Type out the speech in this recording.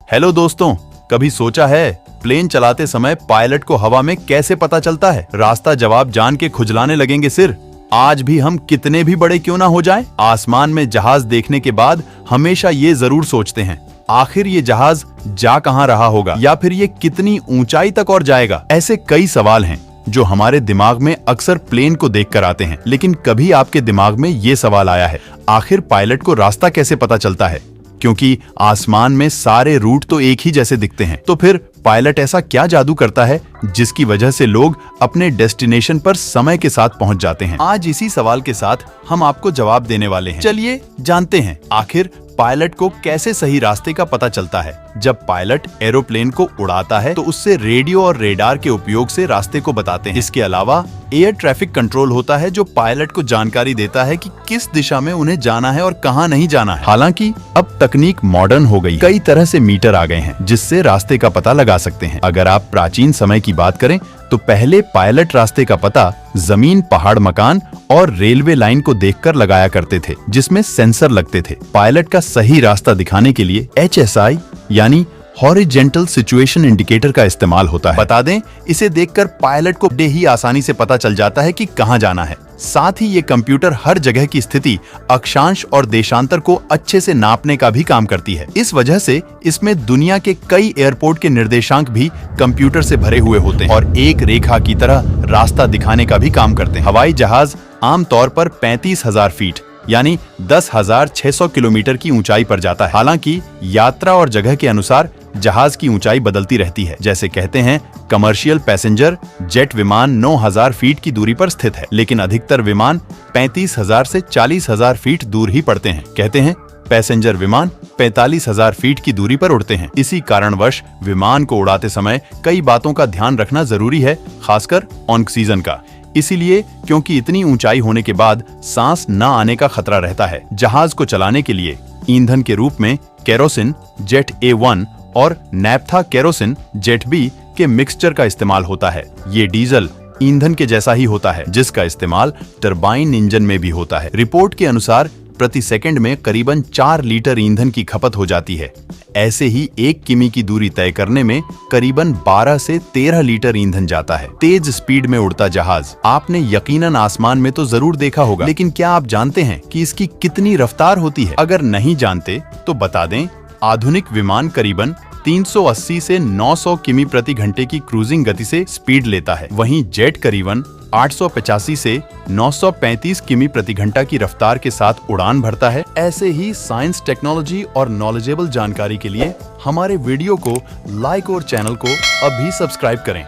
Hello दोस्तों, कभी सोचा है प्लेन चलाते समय पायलट को हवा में कैसे पता चलता है? रास्ता जवाब जान के खुजलाने लगेंगे सिर। आज भी हम कितने भी बड़े क्यों ना हो जाएं, आसमान में जहाज देखने के बाद हमेशा ये जरूर सोचते हैं, आखिर ये जहाज जा कहां रहा होगा, या फिर ये कितनी ऊंचाई तक और जाएगा। ऐसे कई सवाल हैं जो हमारे दिमाग में अक्सर प्लेन को देखकर आते हैं, लेकिन कभी आपके दिमाग में ये सवाल आया है, आखिर पायलट को रास्ता कैसे पता चलता है? क्योंकि आसमान में सारे रूट तो एक ही जैसे दिखते हैं, तो फिर पायलट ऐसा क्या जादू करता है जिसकी वजह से लोग अपने डेस्टिनेशन पर समय के साथ पहुंच जाते हैं? आज इसी सवाल के साथ हम आपको जवाब देने वाले हैं। चलिए जानते हैं, आखिर पायलट को कैसे सही रास्ते का पता चलता है। जब पायलट एरोप्लेन को उड़ाता है तो उससे रेडियो और रेडार के उपयोग से रास्ते को बताते हैं। इसके अलावा एयर ट्रैफिक कंट्रोल होता है जो पायलट को जानकारी देता है कि किस दिशा में उन्हें जाना है और कहां नहीं जाना है। हालांकि अब तकनीक मॉडर्न हो गई, कई तरह से मीटर आ गए हैं जिससे रास्ते का पता लगा सकते हैं। अगर आप प्राचीन समय की बात करें तो पहले पायलट रास्ते का पता जमीन, पहाड़, मकान और रेलवे लाइन को देखकर लगाया करते थे, जिसमें सेंसर लगते थे। पायलट का सही रास्ता दिखाने के लिए HSI यानी हॉरिजेंटल सिचुएशन इंडिकेटर का इस्तेमाल होता है। बता दें, इसे देखकर पायलट को ही आसानी से पता चल जाता है कि कहां जाना है। साथ ही ये कंप्यूटर हर जगह की स्थिति, अक्षांश और देशांतर को अच्छे से नापने का भी काम करती है। इस वजह से इसमें दुनिया के कई एयरपोर्ट के निर्देशांक भी कंप्यूटर से भरे हुए होते हैं और एक रेखा की तरह रास्ता दिखाने का भी काम करते हैं। हवाई जहाज आमतौर पर 35,000 फीट यानी 10,600 किलोमीटर की ऊंचाई पर जाता है। हालांकि यात्रा और जगह के अनुसार जहाज की ऊंचाई बदलती रहती है। जैसे कहते हैं, कमर्शियल पैसेंजर जेट विमान 9,000 फीट की दूरी पर स्थित है, लेकिन अधिकतर विमान 35,000 से 40,000 फीट दूर ही पड़ते हैं। कहते हैं, पैसेंजर विमान 45,000 फीट की दूरी पर उड़ते हैं। इसी कारणवश विमान को उड़ाते समय कई बातों का ध्यान रखना जरूरी है, खासकर ऑक्सीजन का। इसीलिए क्योंकि इतनी ऊंचाई होने के बाद सांस न आने का खतरा रहता है। जहाज को चलाने के लिए ईंधन के रूप में केरोसिन जेट A1 और नैप्था केरोसिन जेट B के मिक्सचर का इस्तेमाल होता है। ये डीजल ईंधन के जैसा ही होता है, जिसका इस्तेमाल टरबाइन इंजन में भी होता है। रिपोर्ट के अनुसार प्रति सेकंड में करीबन 4 लीटर ईंधन की खपत हो जाती है। ऐसे ही 1 किमी की दूरी तय करने में करीबन 12 से 13 लीटर ईंधन जाता है। तेज स्पीड में उड़ता जहाज आपने यकीनन आसमान में तो जरूर देखा होगा, लेकिन क्या आप जानते हैं कि इसकी कितनी रफ्तार होती है? अगर नहीं जानते तो बता दें, आधुनिक विमान करीबन 380 से 900 किमी प्रति घंटे की क्रूजिंग गति से स्पीड लेता है। वहीं जेट करीबन 885 से 935 किमी प्रति घंटा की रफ्तार के साथ उड़ान भरता है। ऐसे ही साइंस, टेक्नोलॉजी और नॉलेजेबल जानकारी के लिए हमारे वीडियो को लाइक और चैनल को अभी सब्सक्राइब करें।